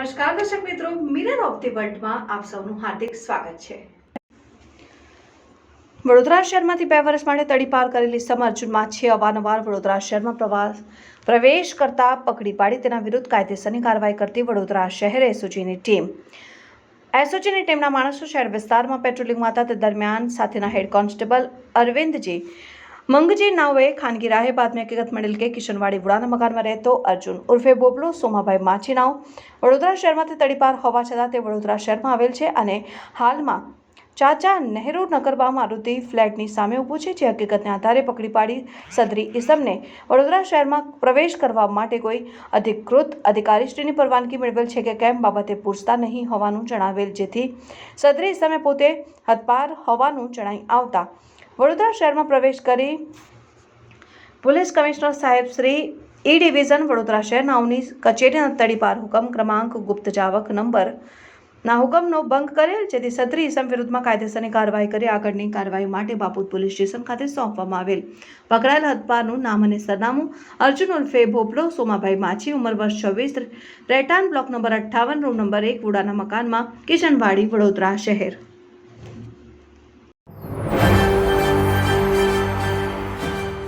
નમસ્કાર દર્શક મિત્રો, મિરર ઓફ ધી વર્લ્ડમાં આપ સૌનું હાર્દિક સ્વાગત છે। વડોદરા શહેરમાંથી 2 વર્ષ માટે તડી પાર કરેલી સમર અર્જુન માછી અવારનવાર વડોદરા શહેરમાં પ્રવેશ કરતા પકડી પાડી તેના વિરુદ્ધ કાયદેસરની કાર્યવાહી કરતી વડોદરા શહેર એસઓજીની ટીમના માણસો શહેર વિસ્તારમાં પેટ્રોલિંગમાં હતા। તે દરમિયાન સાથેના હેડ કોન્સ્ટેબલ અરવિંદજી મંગજી નાઓએ ખાનગી રાહે બાતમી હકીકત મળેલ કે કિશનવાડી વુડાના મકાનમાં રહેતો અર્જુન ઉર્ફે બોબલો સોમાભાઈ માછી નાઓ વડોદરા શહેરમાંથી તડીપાર હોવા છતાં તે વડોદરા શહેરમાં આવેલ છે અને હાલમાં ચાચા નહેરુ નગરબા મારુતિ ફ્લેટની સામે ઊભું છે। જે હકીકતને આધારે પકડી પાડી સદરી ઇસમને વડોદરા શહેરમાં પ્રવેશ કરવા માટે કોઈ અધિકૃત અધિકારીશ્રીની પરવાનગી મેળવેલ છે કે કેમ બાબતે પૂછતા નહીં હોવાનું જણાવેલ, જેથી સદરી ઇસમે પોતે હદપાર હોવાનું જણાઈ આવતા વડોદરા શહેરમાં પ્રવેશ કરી પોલીસ કમિશનર સાહેબ શ્રી ઈ ડિવિઝન વડોદરા શહેર નાઓની કચેરીના તડીપાર હુકમ ક્રમાંક ગુપ્ત જાવક નંબરના હુકમનો ભંગ કરેલ, જેથી સદરી ઇસમ વિરુદ્ધમાં કાયદેસરની કાર્યવાહી કરી આગળની કાર્યવાહી માટે બાપુત પોલીસ સ્ટેશન ખાતે સોંપવામાં આવેલ। પકડાયેલ હદપારનું નામ અને સરનામું અર્જુન ઉર્ફે બોબલો સોમાભાઈ માછી, ઉંમર વર્ષ 26, રહેઠાણ બ્લોક નંબર 58, રૂમ નંબર 1, વુડાના મકાનમાં, કિશનવાડી, વડોદરા શહેર।